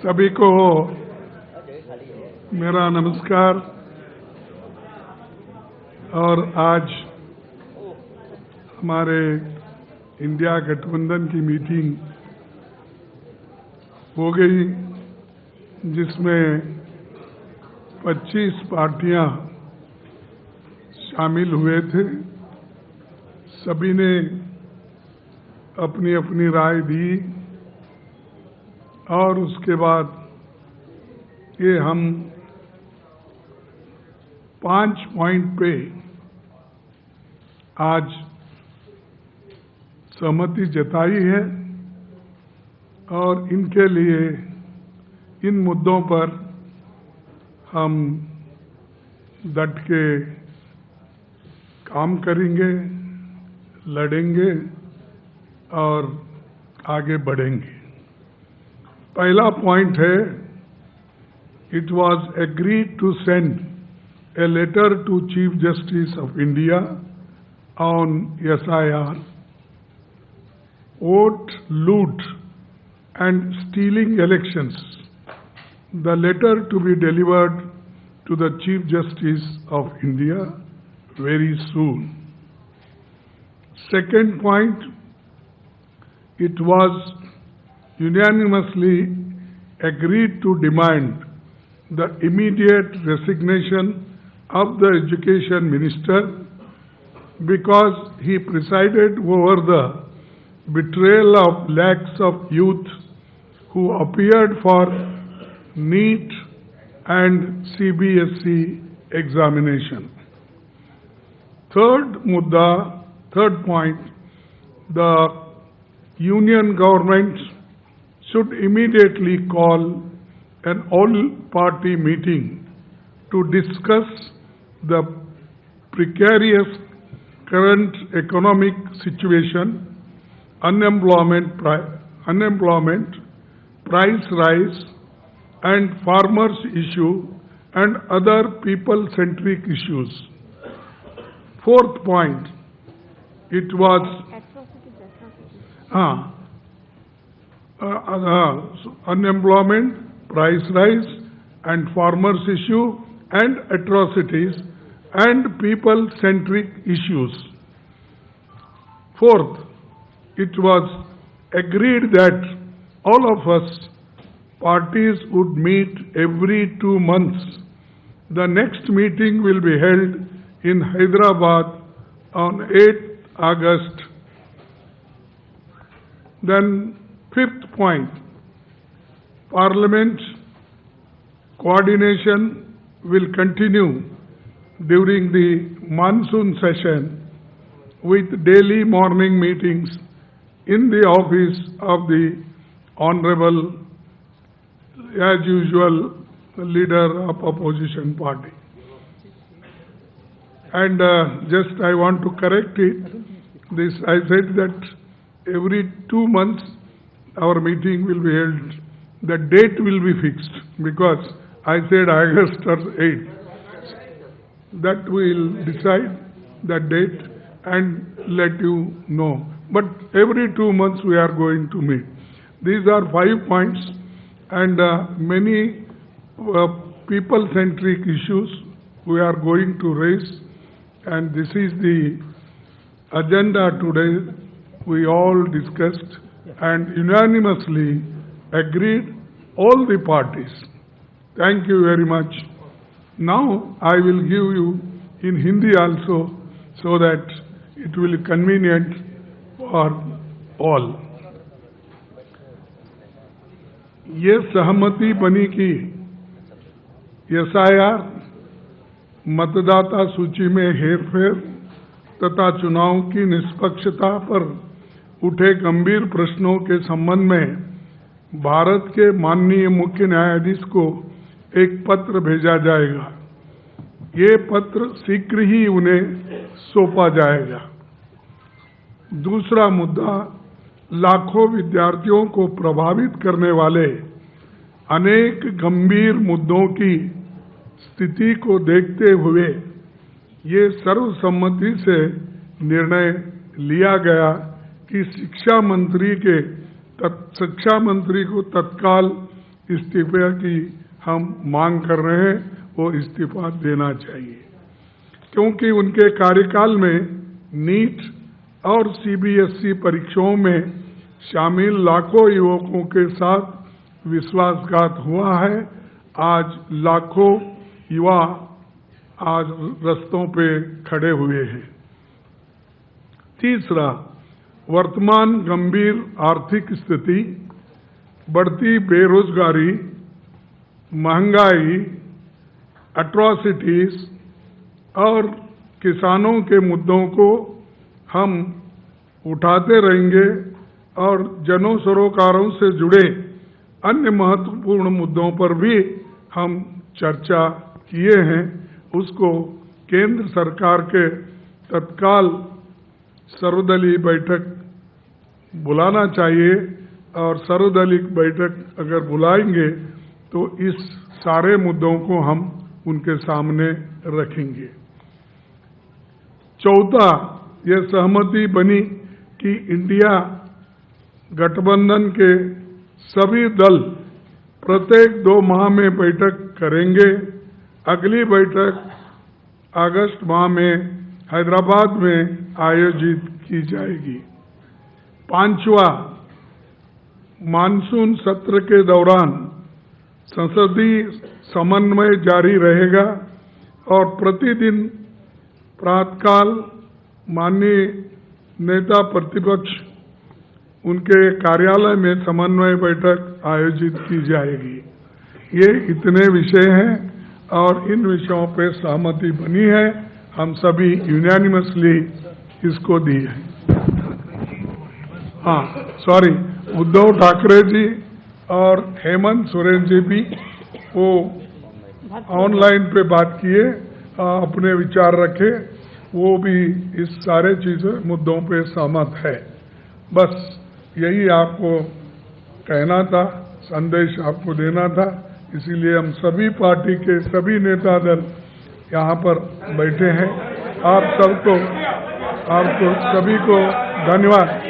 सभी को मेरा नमस्कार। और आज हमारे इंडिया गठबंधन की मीटिंग हो गई, जिसमें 25 पार्टियां शामिल हुए थे। सभी ने अपनी अपनी राय दी और उसके बाद ये हम 5 पॉइंट पे आज सहमति जताई है और इनके लिए इन मुद्दों पर हम डट के काम करेंगे, लड़ेंगे और आगे बढ़ेंगे। पहला पॉइंट है, it was agreed to send a letter to Chief Justice of India on SIR, vote loot and stealing elections. The letter to be delivered to the Chief Justice of India very soon. Second point, it was unanimously agreed to demand the immediate resignation of the Education Minister because he presided over the betrayal of lakhs of youth who appeared for NEET and CBSE examination. Third point, the Union government should immediately call an all-party meeting to discuss the precarious current economic situation, unemployment, price rise, and farmers' issue and other people-centric issues. Fourth point, it was unemployment, price rise, and farmers' issue and atrocities and people-centric issues. Fourth, it was agreed that all of us parties would meet every 2 months. The next meeting will be held in Hyderabad on 8th August. Then, fifth point, Parliament coordination will continue during the monsoon session with daily morning meetings in the office of the Honorable, as usual, leader of opposition party. And just I want to correct it. This I said that every 2 months our meeting will be held. The date will be fixed because I said August or 8th. That we will decide the date and let you know. But every 2 months we are going to meet. These are 5 points and many people-centric issues we are going to raise, and this is the agenda today. We all discussed and unanimously agreed, all the parties. Thank you very much. Now I will give you in Hindi also, so that it will be convenient for all. ये सहमति बनी कि SIR, मतदाता सूची में हेरफेर तथा चुनाव की निष्पक्षता पर उठे गंभीर प्रश्नों के संबंध में भारत के माननीय मुख्य न्यायाधीश को एक पत्र भेजा जाएगा। ये पत्र शीघ्र ही उन्हें सौंपा जाएगा। दूसरा मुद्दा, लाखों विद्यार्थियों को प्रभावित करने वाले अनेक गंभीर मुद्दों की स्थिति को देखते हुए ये सर्वसम्मति से निर्णय लिया गया कि शिक्षा मंत्री को तत्काल इस्तीफे की हम मांग कर रहे हैं, वो इस्तीफा देना चाहिए, क्योंकि उनके कार्यकाल में नीट और सीबीएसई परीक्षाओं में शामिल लाखों युवकों के साथ विश्वासघात हुआ है। आज लाखों युवा आज रास्तों पे खड़े हुए हैं। तीसरा, वर्तमान गंभीर आर्थिक स्थिति, बढ़ती बेरोजगारी, महंगाई, एट्रॉसिटीज और किसानों के मुद्दों को हम उठाते रहेंगे और जन सरोकारों से जुड़े अन्य महत्वपूर्ण मुद्दों पर भी हम चर्चा किए हैं। उसको केंद्र सरकार के तत्काल सर्वदलीय बैठक बुलाना चाहिए और सर्वदलीय बैठक अगर बुलाएंगे तो इस सारे मुद्दों को हम उनके सामने रखेंगे। चौथा, यह सहमति बनी कि इंडिया गठबंधन के सभी दल प्रत्येक 2 माह में बैठक करेंगे। अगली बैठक अगस्त माह में हैदराबाद में आयोजित की जाएगी। पांचवा, मानसून सत्र के दौरान संसदीय समन्वय जारी रहेगा और प्रतिदिन प्रातःकाल माननीय नेता प्रतिपक्ष उनके कार्यालय में समन्वय बैठक आयोजित की जाएगी। ये इतने विषय हैं और इन विषयों पे सहमति बनी है। हम सभी यूनानिमसली इसको दी है। हाँ, सॉरी, उद्धव ठाकरे जी और हेमंत सोरेन जी भी वो ऑनलाइन पे बात किए, अपने विचार रखे, वो भी इस सारे चीज़ों मुद्दों पे सहमत है। बस यही आपको कहना था, संदेश आपको देना था, इसीलिए हम सभी पार्टी के सभी नेता दल यहाँ पर बैठे हैं। आप सभी को धन्यवाद।